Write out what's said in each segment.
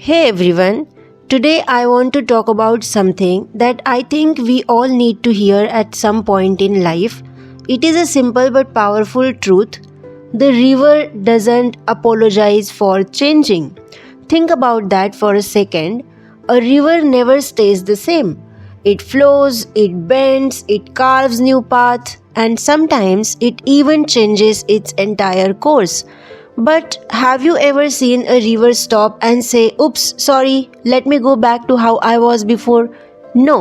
Hey everyone, today I want to talk about something that I think we all need to hear at some point in life. It is a simple but powerful truth. The river doesn't apologize for changing. Think about that for a second. A river never stays the same. It flows, it bends, it carves new paths, and sometimes it even changes its entire course. But have you ever seen a river stop and say, "Oops, sorry, let me go back to how I was before"? No,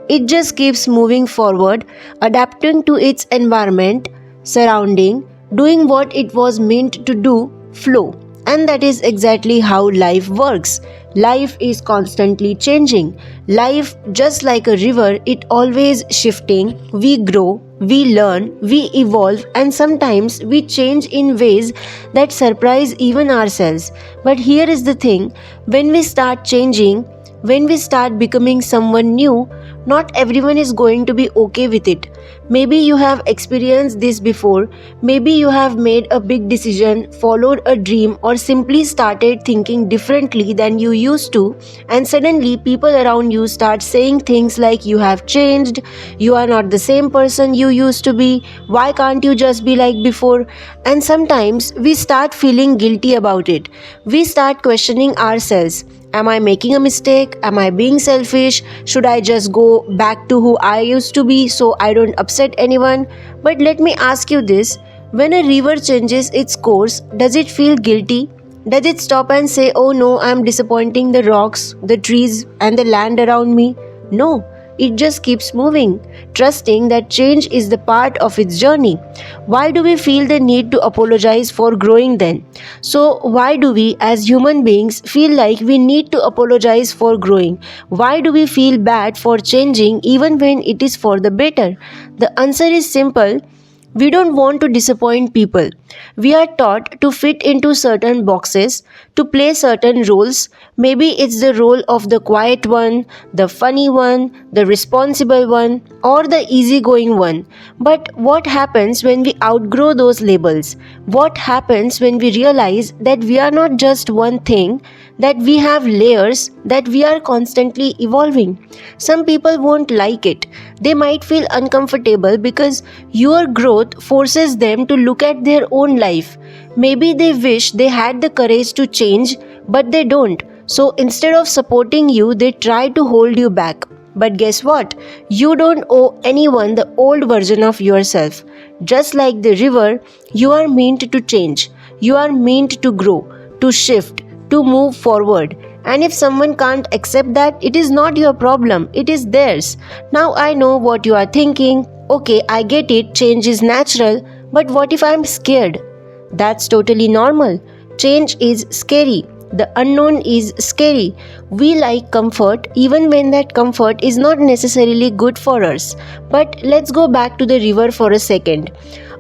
it just keeps moving forward, adapting to its environment, surrounding, doing what it was meant to do, flow. And that is exactly how life works. Life is constantly changing. Life, just like a river, it always shifting. We grow, we learn, we evolve, and sometimes we change in ways that surprise even ourselves. But here is the thing, when we start changing, when we start becoming someone new, not everyone is going to be okay with it. Maybe you have experienced this before. Maybe you have made a big decision, followed a dream, or simply started thinking differently than you used to, and suddenly people around you start saying things like, "You have changed, you are not the same person you used to be, why can't you just be like before?" And sometimes we start feeling guilty about it. We start questioning ourselves. Am I making a mistake? Am I being selfish? Should I just go back to who I used to be so I don't upset anyone? But let me ask you this, when a river changes its course, does it feel guilty? Does it stop and say, "Oh no, I'm disappointing the rocks, the trees, and the land around me"? No. It just keeps moving, trusting that change is the part of its journey. Why do we feel the need to apologize for growing then? So, why do we as human beings feel like we need to apologize for growing? Why do we feel bad for changing even when it is for the better? The answer is simple. We don't want to disappoint people. We are taught to fit into certain boxes, to play certain roles. Maybe it's the role of the quiet one, the funny one, the responsible one, or the easygoing one. But what happens when we outgrow those labels? What happens when we realize that we are not just one thing, that we have layers, that we are constantly evolving? Some people won't like it. They might feel uncomfortable because your growth forces them to look at their own life. Maybe they wish they had the courage to change, but they don't. So instead of supporting you, they try to hold you back. But guess what? You don't owe anyone the old version of yourself. Just like the river, you are meant to change. You are meant to grow, to shift, to move forward. And if someone can't accept that, it is not your problem, it is theirs. Now I know what you are thinking. Okay, I get it, change is natural, but what if I'm scared? That's totally normal. Change is scary. The unknown is scary. We like comfort even when that comfort is not necessarily good for us. But let's go back to the river for a second.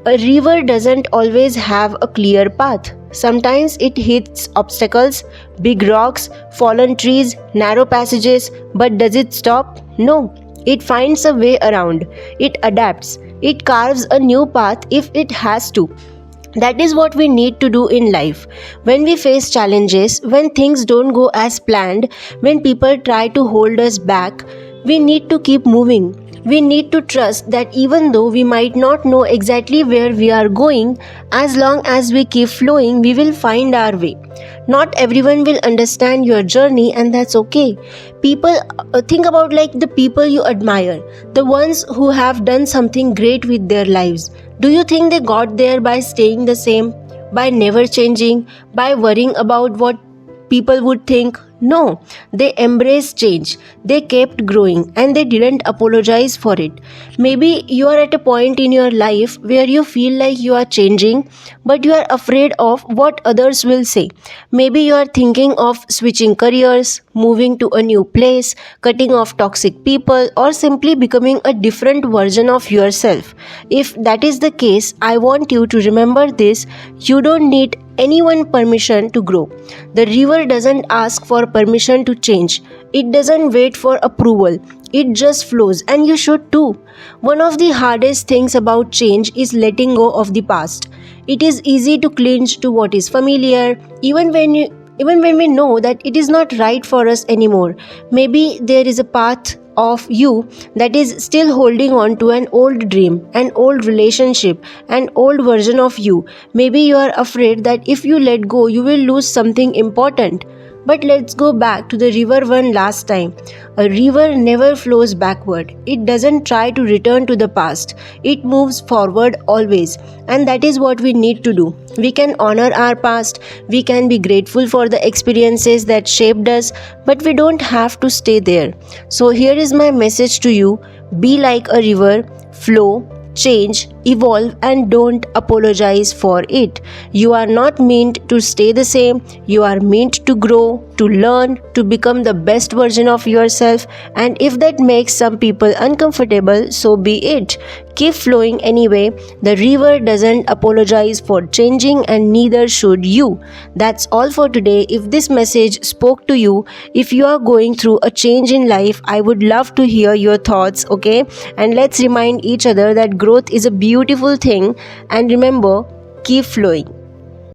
A river doesn't always have a clear path. Sometimes it hits obstacles, big rocks, fallen trees, narrow passages, but does it stop? No. It finds a way around. It adapts. It carves a new path if it has to. That is what we need to do in life. When we face challenges, when things don't go as planned, when people try to hold us back, we need to keep moving. We need to trust that even though we might not know exactly where we are going, as long as we keep flowing, we will find our way. Not everyone will understand your journey, and that's okay. People, think about like the people you admire, the ones who have done something great with their lives. Do you think they got there by staying the same, by never changing, by worrying about what people would think? No, they embraced change, they kept growing, and they didn't apologize for it. Maybe you are at a point in your life where you feel like you are changing, but you are afraid of what others will say. Maybe you are thinking of switching careers, moving to a new place, cutting off toxic people, or simply becoming a different version of yourself. If that is the case, I want you to remember this: you don't need anyone permission to grow. The river doesn't ask for permission to change. It doesn't wait for approval. It just flows, and you should too. One of the hardest things about change is letting go of the past. It is easy to cling to what is familiar, even when even when we know that it is not right for us anymore. Maybe there is a path of you that is still holding on to an old dream, an old relationship, an old version of you. Maybe you are afraid that if you let go, you will lose something important. But let's go back to the river one last time. A river never flows backward. It doesn't try to return to the past. It moves forward always. And that is what we need to do. We can honor our past. We can be grateful for the experiences that shaped us. But we don't have to stay there. So here is my message to you. Be like a river. Flow. Change, evolve, and don't apologize for it. You are not meant to stay the same. You are meant to grow, to learn, to become the best version of yourself. And if that makes some people uncomfortable, so be it. Keep flowing anyway. The river doesn't apologize for changing, and neither should you. That's all for today. If this message spoke to you, if you are going through a change in life, I would love to hear your thoughts, okay? And let's remind each other that growth is a beautiful thing. And remember, keep flowing.